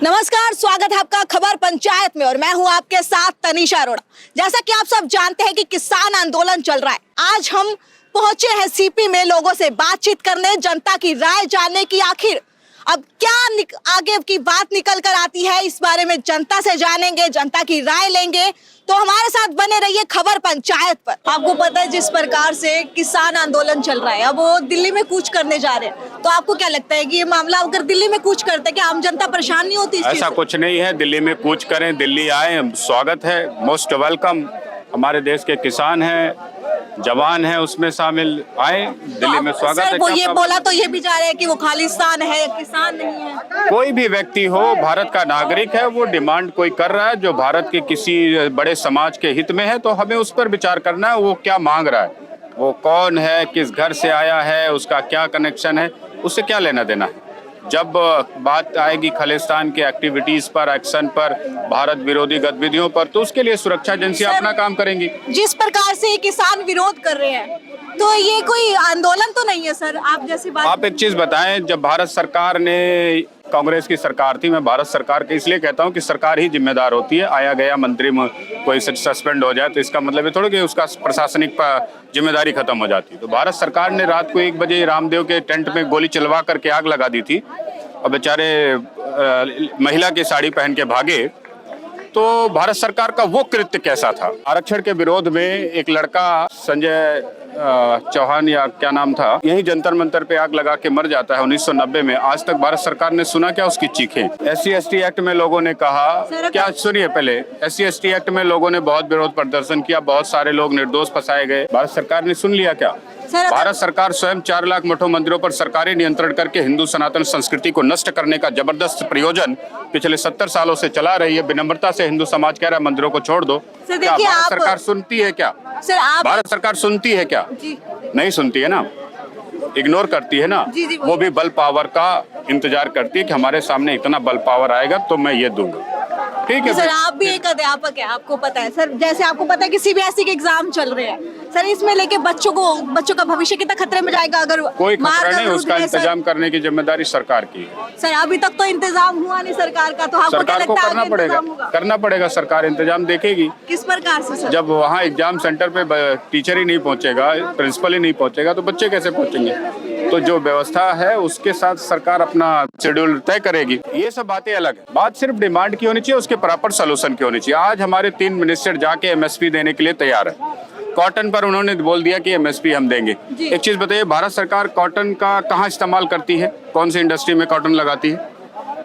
नमस्कार, स्वागत है आपका खबर पंचायत में और मैं हूं आपके साथ तनीषा अरोड़ा। जैसा कि आप सब जानते हैं कि किसान आंदोलन चल रहा है। आज हम पहुंचे हैं सीपी में लोगों से बातचीत करने, जनता की राय जानने की आखिर अब क्या आगे की बात निकल कर आती है, इस बारे में जनता से जानेंगे, जनता की राय लेंगे। तो हमारे साथ बने रहिए खबर पंचायत पर। आपको पता है जिस प्रकार से किसान आंदोलन चल रहा है, अब वो दिल्ली में कूच करने जा रहे हैं, तो आपको क्या लगता है कि ये मामला अगर दिल्ली में कूच करते हैं, क्या आम जनता परेशान नहीं होती? ऐसा कुछ नहीं है, दिल्ली में कूच करें, दिल्ली आए, स्वागत है, मोस्ट वेलकम। हमारे देश के किसान हैं, जवान हैं, उसमें शामिल आए, दिल्ली में स्वागत है। वो ये बोला तो ये भी जा रहे हैं कि वो खालिस्तान है, किसान नहीं है। कोई भी व्यक्ति हो, भारत का नागरिक है, वो डिमांड कोई कर रहा है जो भारत के किसी बड़े समाज के हित में है, तो हमें उस पर विचार करना है वो क्या मांग रहा है, वो कौन है, किस घर से आया है, उसका क्या कनेक्शन है, उससे क्या लेना देना है। जब बात आएगी खालिस्तान के एक्टिविटीज पर, एक्शन पर, भारत विरोधी गतिविधियों पर, तो उसके लिए सुरक्षा एजेंसियां अपना काम करेंगी। जिस प्रकार से किसान विरोध कर रहे हैं, तो ये कोई आंदोलन तो नहीं है सर? आप जैसी बात, आप एक चीज बताएं, जब भारत सरकार ने, कांग्रेस की सरकार थी, मैं भारत सरकार के इसलिए कहता हूं कि सरकार ही जिम्मेदार होती है। आया गया मंत्री कोई सस्पेंड हो जाए तो इसका मतलब है थोड़ा कि उसका प्रशासनिक जिम्मेदारी खत्म हो जाती है। तो भारत सरकार ने रात को 1 बजे रामदेव के टेंट में गोली चलवा करके आग लगा दी थी और बेचारे महिला की साड़ी पहन के भागे। तो भारत सरकार का वो कृत्य कैसा था? आरक्षण के विरोध में एक लड़का संजय चौहान या क्या नाम था, यही जंतर मंतर पे आग लगा के मर जाता है 1990 में। आज तक भारत सरकार ने सुना क्या उसकी चीखें? SC/ST एक्ट में लोगों ने कहा क्या, सुनिए पहले, SC/ST एक्ट में लोगों ने बहुत विरोध प्रदर्शन किया, बहुत सारे लोग निर्दोष फंसाए गए, भारत सरकार ने सुन लिया क्या? भारत सरकार स्वयं 4 लाख मठों मंदिरों पर सरकारी नियंत्रण करके हिंदू सनातन संस्कृति को नष्ट करने का जबरदस्त प्रयोजन पिछले 70 सालों से चला रही है। विनम्रता से हिंदू समाज कह रहा है मंदिरों को छोड़ दो। क्या भारत सरकार सुनती है क्या? भारत सरकार सुनती है क्या? नहीं सुनती है ना, इग्नोर करती है ना। वो भी बल पावर का इंतजार करती है कि हमारे सामने इतना बल पावर आएगा तो मैं ये दूंगा। ठीक है सर, आप भी एक अध्यापक है, आपको पता है सर, जैसे आपको पता है कि CBSE के एग्जाम चल रहे हैं सर, इसमें लेके बच्चों का भविष्य कितना खतरे में जाएगा? अगर कोई खतरा नहीं, उसका इंतजाम करने की जिम्मेदारी सरकार की है। सर, अभी तक तो इंतजाम हुआ नहीं सरकार का, तो आपको सरकार को करना पड़ेगा, सरकार इंतजाम देखेगी। किस प्रकार से सर? जब वहाँ एग्जाम सेंटर पे टीचर ही नहीं पहुँचेगा, प्रिंसिपल ही नहीं पहुँचेगा, तो बच्चे कैसे पहुँचेंगे? तो जो व्यवस्था है उसके साथ सरकार अपना शेड्यूल तय करेगी। ये सब बातें अलग है, बात सिर्फ डिमांड की होनी चाहिए, उसके प्रॉपर सोल्यूशन की होनी चाहिए। आज हमारे 3 मिनिस्टर जाके MSP देने के लिए तैयार है। कॉटन पर उन्होंने बोल दिया कि MSP हम देंगे। एक चीज बताइए, भारत सरकार कॉटन का कहाँ इस्तेमाल करती है? कौन सी इंडस्ट्री में कॉटन लगाती है?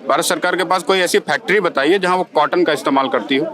भारत सरकार के पास कोई ऐसी फैक्ट्री बताइए जहाँ वो कॉटन का इस्तेमाल करती हो?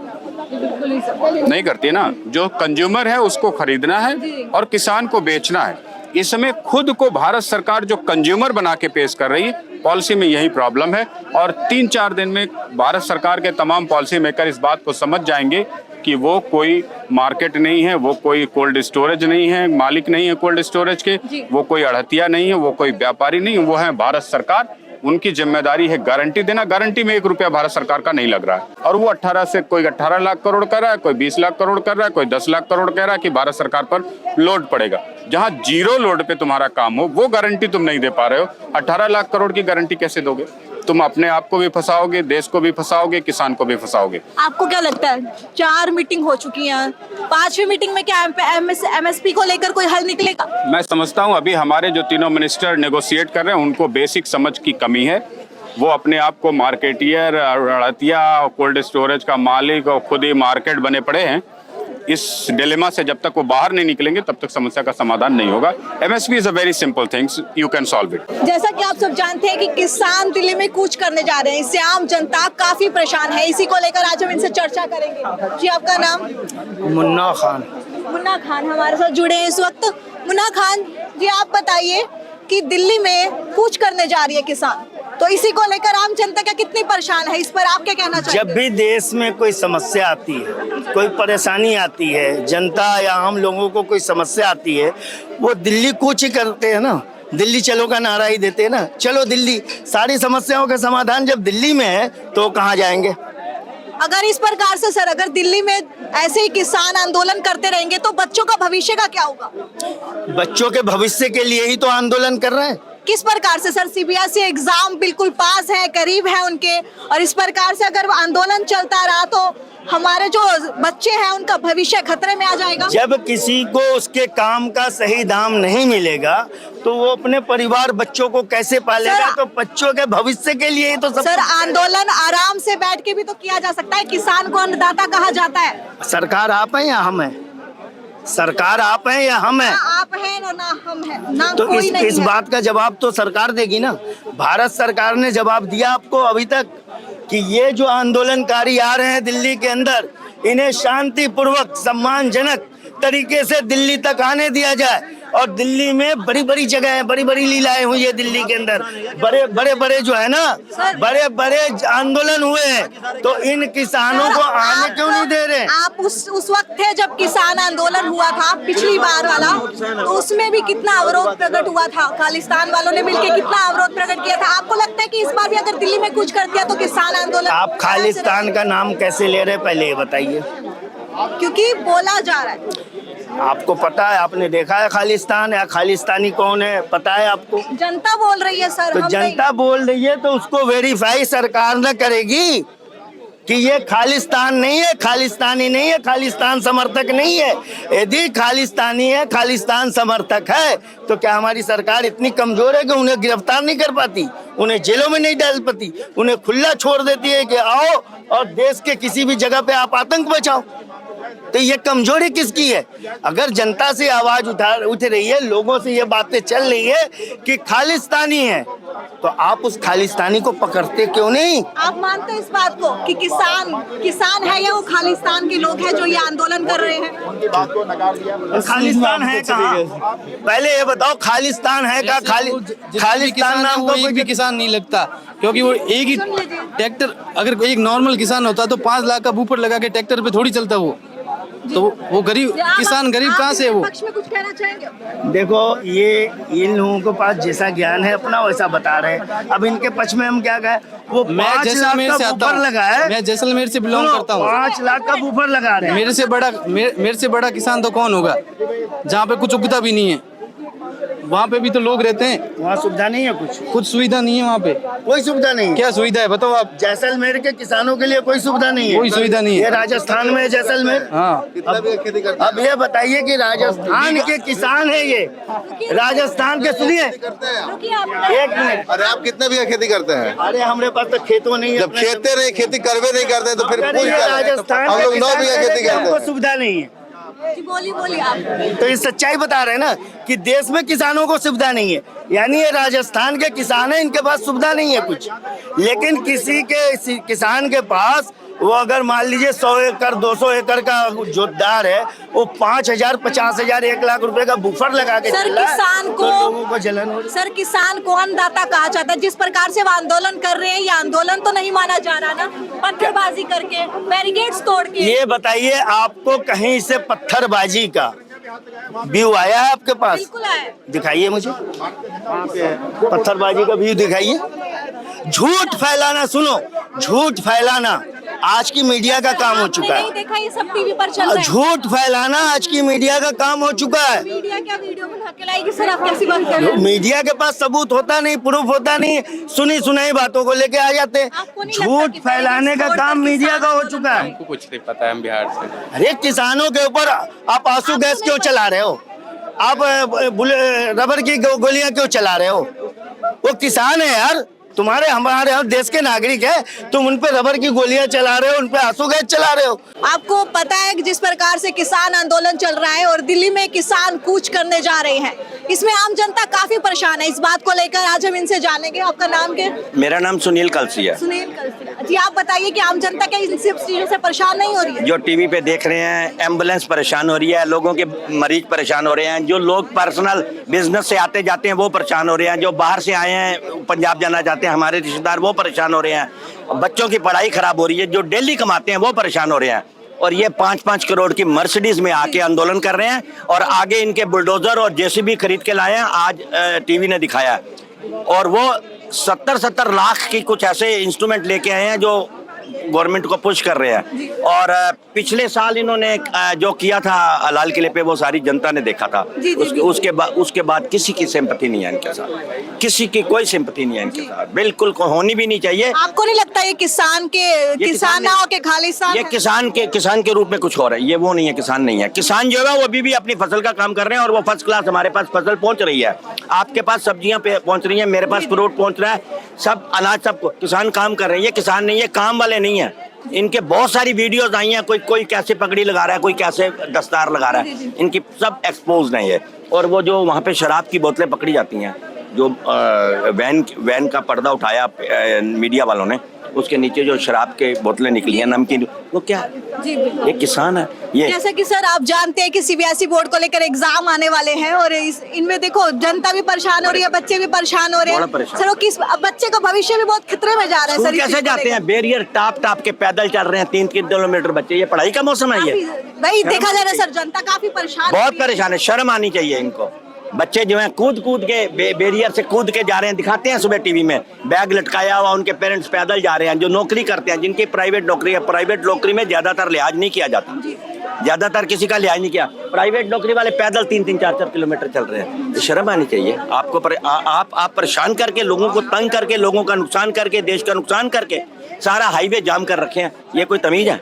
नहीं करती है ना। जो कंज्यूमर है उसको खरीदना है और किसान को बेचना है। इस समय खुद को भारत सरकार जो कंज्यूमर बना के पेश कर रही है, पॉलिसी में यही प्रॉब्लम है। और 3-4 दिन में भारत सरकार के तमाम पॉलिसी मेकर इस बात को समझ जाएंगे कि वो कोई मार्केट नहीं है, वो कोई कोल्ड स्टोरेज नहीं है, मालिक नहीं है कोल्ड स्टोरेज के, वो कोई अड़हतिया नहीं है, वो कोई व्यापारी नहीं है, वो है भारत सरकार। उनकी जिम्मेदारी है गारंटी देना। गारंटी में 1 रुपया भारत सरकार का नहीं लग रहा है। और वो 18 से कोई 18 लाख करोड़ कर रहा है, कोई 20 लाख करोड़ कर रहा है, कोई 10 लाख करोड़ कह रहा है कि भारत सरकार पर लोड पड़ेगा। जहां 0 लोड पे तुम्हारा काम हो, वो गारंटी तुम नहीं दे पा रहे हो। 18 लाख करोड़ की गारंटी कैसे दोगे? तुम अपने आप को भी फंसाओगे, देश को भी फंसाओगे, किसान को भी फंसाओगे। आपको क्या लगता है, 4 मीटिंग हो चुकी हैं, 5वीं मीटिंग में क्या MSP को लेकर कोई हल निकलेगा? मैं समझता हूं अभी हमारे जो तीनों मिनिस्टर नेगोशिएट कर रहे हैं, उनको बेसिक समझ की कमी है। वो अपने आप को मार्केटियर, अड़हतिया, कोल्ड स्टोरेज का मालिक और खुद ही मार्केट बने पड़े हैं। इस डिलेमा से जब तक वो बाहर नहीं निकलेंगे तब तक समस्या का समाधान नहीं होगा। MSP is a very simple things, you can solve it. जैसा कि आप सब जानते हैं कि किसान दिल्ली में कूच करने जा रहे हैं, इससे आम जनता काफी परेशान है। इसी को लेकर आज हम इनसे चर्चा करेंगे। जी, आपका नाम? मुन्ना खान। मुन्ना खान हमारे साथ जुड़े हैं इस वक्त। मुन्ना खान जी, आप बताइए कि दिल्ली में कूच करने जा रही है किसान, तो इसी को लेकर आम जनता क्या कितनी परेशान है, इस पर आप क्या कहना चाहते हैं? जब भी देश में कोई समस्या आती है, कोई परेशानी आती है, जनता या आम लोगों को कोई समस्या आती है, वो दिल्ली कूच ही करते हैं ना। दिल्ली चलो का नारा ही देते हैं ना, चलो दिल्ली। सारी समस्याओं का समाधान जब दिल्ली में है तो कहाँ जाएंगे? अगर इस प्रकार से सर, अगर दिल्ली में ऐसे ही किसान आंदोलन करते रहेंगे तो बच्चों का भविष्य का क्या होगा? बच्चों के भविष्य के लिए ही तो आंदोलन कर रहे हैं। किस प्रकार से सर सीबीएसई एग्जाम बिल्कुल पास है, करीब है उनके, और इस प्रकार से अगर आंदोलन चलता रहा तो हमारे जो बच्चे हैं उनका भविष्य खतरे में आ जाएगा। जब किसी को उसके काम का सही दाम नहीं मिलेगा तो वो अपने परिवार बच्चों को कैसे पालेगा? सर, तो बच्चों के भविष्य के लिए ही तो सब। सर आंदोलन आराम से बैठ के भी तो किया जा सकता है, किसान को अन्नदाता कहा जाता है। सरकार आप हैं या हम हैं? सरकार आप हैं या हम हैं? ना आप हैं ना हम हैं, ना तो कोई नहीं इस है। बात का जवाब तो सरकार देगी ना। भारत सरकार ने जवाब दिया आपको अभी तक कि ये जो आंदोलनकारी आ रहे हैं दिल्ली के अंदर, इन्हें शांतिपूर्वक सम्मानजनक तरीके से दिल्ली तक आने दिया जाए। और दिल्ली में बड़ी बड़ी जगह है, बड़ी बड़ी लीलाएं हुई है दिल्ली के अंदर, बड़े बड़े जो है ना, बड़े बड़े आंदोलन हुए हैं, तो इन किसानों को आने क्यों नहीं दे रहे? आप उस वक्त थे जब किसान आंदोलन हुआ था पिछली बार वाला, तो उसमें भी कितना अवरोध प्रकट हुआ था, खालिस्तान वालों ने मिलकर कितना अवरोध प्रकट किया था। आपको लगता है कि इस बार भी अगर दिल्ली में कुछ कर दिया तो किसान आंदोलन? आप खालिस्तान का नाम कैसे ले रहे हैं पहले ये बताइए। क्योंकि बोला जा रहा है। आपको पता है, आपने देखा है खालिस्तान या खालिस्तानी कौन है, पता है आपको? जनता बोल रही है सर। तो हम जनता बोल रही है तो उसको वेरीफाई सरकार न करेगी कि ये खालिस्तान नहीं है, खालिस्तानी नहीं है, खालिस्तान समर्थक नहीं है। यदि खालिस्तानी है, खालिस्तान समर्थक है, तो क्या हमारी सरकार इतनी कमजोर है कि उन्हें गिरफ्तार नहीं कर पाती, उन्हें जेलों में नहीं डाल पाती, उन्हें खुला छोड़ देती है कि आओ और देश के किसी भी जगह पे आप आतंक बचाओ? तो ये कमजोरी किसकी है? अगर जनता से आवाज उठ रही है, लोगों से ये बातें चल रही है कि खालिस्तानी है, तो आप उस खालिस्तानी को पकड़ते क्यों नहीं? आप मानते हैं इस बात को कि किसान है या वो खालिस्तान के लोग हैं जो ये आंदोलन कर रहे हैं? खालिस्तान है कहाँ? पहले ये बताओ, खालिस्तान है का? खालिस्तान नाम को एक भी किसान नहीं लगता, क्योंकि वो एक ही ट्रैक्टर, अगर एक नॉर्मल किसान होता तो 5 लाख का बूफर लगा के ट्रैक्टर पे थोड़ी चलता वो वो गरीब किसान गरीब कहाँ से है वो? पक्ष में कुछ कहना चाहेंगे? देखो, ये इन लोगों के पास जैसा ज्ञान है अपना वैसा बता रहे हैं। अब इनके पक्ष में हम क्या कहें? वो मैं 5 लाख जैसलमेर का से आता बूफर लगा है। मैं जैसलमेर से बिलोंग करता हूँ। 5 लाख का बूफर लगा रहे हैं। मेरे से बड़ा किसान तो कौन होगा जहाँ पे कुछ उगता भी नहीं है? वहाँ पे भी तो लोग रहते हैं। वहाँ सुविधा नहीं है, कुछ सुविधा नहीं है वहाँ पे। कोई सुविधा नहीं है। क्या सुविधा है बताओ आप? जैसलमेर के किसानों के लिए कोई सुविधा नहीं है। कोई सुविधा नहीं है। ये राजस्थान में है जैसलमेर। हाँ, अब ये बताइए कि राजस्थान के किसान है ये, राजस्थान के, सुनिए एक मिनट। अरे आप कितने बीघा खेती करते हैं? अरे हमारे पास तो खेतों नहीं है। जब खेते नहीं, खेती करवे नहीं करते तो फिर अगर ये राजस्थान हम के लोग 9 किसान बीघा कहते खेती हैं कि करते हमको हैं। सुविधा नहीं है, बोलिए आप। तो ये सच्चाई बता रहे हैं ना कि देश में किसानों को सुविधा नहीं है। यानी ये राजस्थान के किसान हैं, इनके पास सुविधा नहीं है कुछ। लेकिन किसी के किसान के पास वो अगर मान लीजिए 100 एकड़ 200 एकड़ का जोतदार है, वो 5,000 50,000 1 लाख रुपए का बुफर लगा के सर चला है, किसान तो को लोगों को जलन हो रही है। सर किसान को अन्नदाता कहा जाता है। जिस प्रकार से वो आंदोलन कर रहे हैं, ये आंदोलन तो नहीं माना जा रहा ना, पत्थरबाजी करके, बैरिकेड्स तोड़ के। ये बताइए, आपको कहीं से पत्थरबाजी का व्यू आया है आपके पास? बिल्कुल है। दिखाइए मुझे पत्थरबाजी का व्यू दिखाइए। झूठ फैलाना, सुनो, झूठ फैलाना आज की मीडिया का काम हो चुका नहीं है। देखा, ये सब टीवी पर चल रहा है। झूठ फैलाना आज की मीडिया का काम हो चुका है। मीडिया क्या वीडियो बना के लाएगी सर? आप कैसी बात कर रहे हैं? मीडिया के पास सबूत होता नहीं, प्रूफ होता नहीं, सुनी सुनाई बातों को लेके आ जाते हैं। आपको नहीं लगता झूठ कि फैलाने का बैरिकेड्स काम तोड़ के मीडिया का हो किसान चुका है। हमको कुछ नहीं पता है, हम बिहार से। अरे किसानों के ऊपर आप आंसू गैस क्यों चला रहे हो? आप रबर की गोलियां क्यों चला रहे हो? वो किसान है यार, तुम्हारे हमारे हर देश के नागरिक है, तुम उन पे रबर की गोलियां चला रहे हो, उन पे आंसू गैस चला रहे हो। आपको पता है कि जिस प्रकार से किसान आंदोलन चल रहा है और दिल्ली में किसान कूच करने जा रहे हैं, इसमें आम जनता काफी परेशान है। इस बात को लेकर आज हम इनसे जानेंगे। आपका नाम क्या? मेरा नाम सुनील कलसिया। सुनील कलसिया जी, आप बताइए कि आम जनता क्या इन सब चीजों से परेशान नहीं हो रही है? जो टीवी पे देख रहे हैं, एम्बुलेंस परेशान हो रही है, लोगों के मरीज परेशान हो रहे हैं, जो लोग पर्सनल बिजनेस से आते जाते हैं वो परेशान हो रहे हैं, जो बाहर से आए हैं पंजाब जाना चाहते हैं हमारे रिश्तेदार वो परेशान हो रहे हैं, बच्चों की पढ़ाई खराब हो रही है, जो डेली कमाते हैं वो परेशान हो रहे हैं। और ये 5-5 करोड़ की मर्सिडीज में आके आंदोलन कर रहे हैं और आगे इनके बुलडोजर और जेसीबी खरीद के लाए हैं, आज टीवी ने दिखाया। और वो 70-70 लाख की कुछ ऐसे इंस्ट्रूमेंट लेके आए हैं जो गवर्नमेंट को पुश कर रहे हैं। और पिछले साल इन्होंने जो किया था लाल किले पे वो सारी जनता ने देखा था। उसके बाद किसी की सिंपैथी नहीं है इनके साथ, किसी की कोई सिंपैथी नहीं है इनके साथ, बिल्कुल होनी भी नहीं चाहिए। आपको नहीं लगता ये किसान ना हो के खालिस्तान ये किसान के रूप में कुछ हो रहा है, ये वो नहीं है, किसान नहीं है। किसान जो है वो अभी भी अपनी फसल का काम कर रहे हैं और वो फर्स्ट क्लास हमारे पास फसल पहुंच रही है। आपके पास सब्जियां पहुंच रही हैं, मेरे पास फ्रूट पहुंच रहा है, सब अनाज सब किसान काम कर रहे हैं। ये किसान नहीं है, काम वाले नहीं है। इनके बहुत सारी वीडियोस आई हैं, कोई कैसे पगड़ी लगा रहा है, कोई कैसे दस्तार लगा रहा है, इनकी सब एक्सपोज नहीं है। और वो जो वहाँ पे शराब की बोतलें पकड़ी जाती हैं, जो वैन का पर्दा उठाया मीडिया वालों ने, उसके नीचे जो शराब के बोतलें निकली हैं नमकीन, वो क्या है? ये किसान है। ये जैसा कि सर आप जानते हैं कि सीबीएसई बोर्ड को लेकर एग्जाम आने वाले हैं और इनमें देखो जनता भी परेशान हो रही है, बच्चे भी परेशान हो रहे हैं। सर वो बच्चे का भविष्य भी बहुत खतरे में जा रहा है सर। कैसे जाते हैं? बैरियर टाप के पैदल चल रहे हैं 3-3 किलोमीटर बच्चे। ये पढ़ाई का मौसम है ये? भाई देखा जा रहा है सर, जनता काफी परेशान, बहुत परेशान है। शर्म आनी चाहिए इनको। बच्चे जो हैं कूद के बैरियर से कूद के जा रहे हैं, दिखाते हैं सुबह टीवी में, बैग लटकाया हुआ, उनके पेरेंट्स पैदल जा रहे हैं। जो नौकरी करते हैं, जिनकी प्राइवेट नौकरी है, प्राइवेट नौकरी में ज्यादातर लिहाज नहीं किया जाता, ज्यादातर किसी का लिहाज नहीं किया। प्राइवेट नौकरी वाले पैदल 3-3, 4-4 किलोमीटर चल रहे हैं। शर्म आनी चाहिए आपको। आप परेशान करके, लोगों को तंग करके, लोगों का नुकसान करके, देश का नुकसान करके सारा हाईवे जाम कर रखे हैं। ये कोई तमीज है?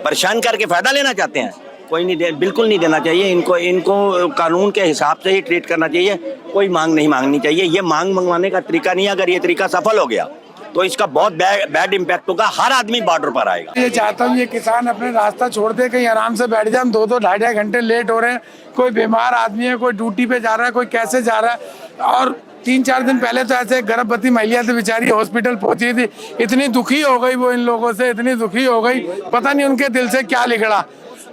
परेशान करके फायदा लेना चाहते हैं? कोई नहीं बिल्कुल नहीं देना चाहिए इनको कानून के हिसाब से ही ट्रीट करना चाहिए। कोई मांग नहीं मांगनी चाहिए। ये मांग मंगवाने का तरीका नहीं है। अगर ये तरीका सफल हो गया तो इसका बहुत बैड इम्पैक्ट होगा। हर आदमी बॉर्डर पर आएगा। ये चाहता हूँ ये किसान अपने रास्ता छोड़ दे, कहीं आराम से बैठ जाए। 2-2, 2.5 घंटे लेट हो रहे हैं। कोई बीमार आदमी है, कोई ड्यूटी पे जा रहा है, कोई कैसे जा रहा है। और 3-4 दिन पहले तो ऐसे गर्भवती महिला थी बेचारी, हॉस्पिटल पहुंची थी। इतनी दुखी हो गई वो इन लोगों से, इतनी दुखी हो गई, पता नहीं उनके दिल से क्या निकला।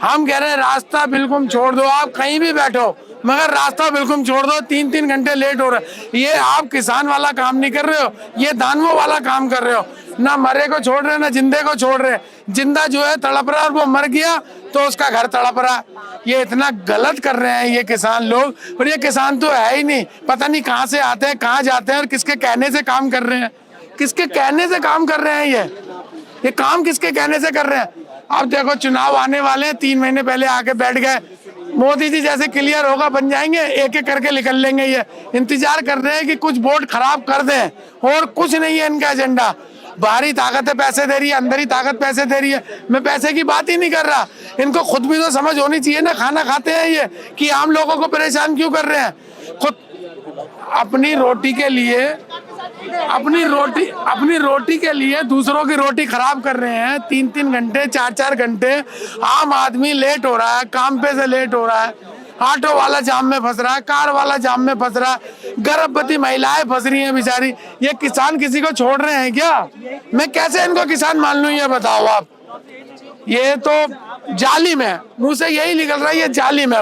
हम कह रहे हैं रास्ता बिल्कुल छोड़ दो, आप कहीं भी बैठो, मगर रास्ता बिल्कुल छोड़ दो। 3-3 घंटे लेट हो रहा है। ये आप किसान वाला काम नहीं कर रहे हो, ये दानवों वाला काम कर रहे हो। ना मरे को छोड़ रहे, ना जिंदे को छोड़ रहे। जिंदा जो है तड़प रहा है, वो मर गया तो उसका घर तड़प रहा। ये इतना गलत कर रहे हैं ये किसान लोग। और ये किसान तो है ही नहीं, पता नहीं कहाँ से आते हैं, कहाँ जाते हैं और किसके कहने से काम कर रहे हैं। किसके कहने से काम कर रहे हैं? ये काम किसके कहने से कर रहे हैं? अब देखो चुनाव आने वाले हैं, 3 महीने पहले आके बैठ गए। मोदी जी जैसे क्लियर होगा बन जाएंगे, एक एक करके निकल लेंगे। ये इंतजार कर रहे हैं कि कुछ वोट खराब कर दें और कुछ नहीं है इनका एजेंडा। बाहरी ताकतें पैसे दे रही है, अंदर ही ताकत पैसे दे रही है। मैं पैसे की बात ही नहीं कर रहा। इनको खुद भी तो समझ होनी चाहिए ना, खाना खाते हैं ये, कि आम लोगों को परेशान क्यों कर रहे हैं। खुद अपनी रोटी के लिए, अपनी रोटी के लिए दूसरों की रोटी खराब कर रहे हैं। 3-3 घंटे, 4-4 घंटे आम आदमी लेट हो रहा है, काम पे से लेट हो रहा है। ऑटो वाला जाम में फंस रहा है, कार वाला जाम में फंस रहा है, गर्भवती महिलाएं फंस रही हैं बेचारी। ये किसान किसी को छोड़ रहे हैं क्या? मैं कैसे इनको किसान मान लूं, ये बताओ आप। ये तो जालिम है, मुंह से यही निकल रहा है, ये जालिम है।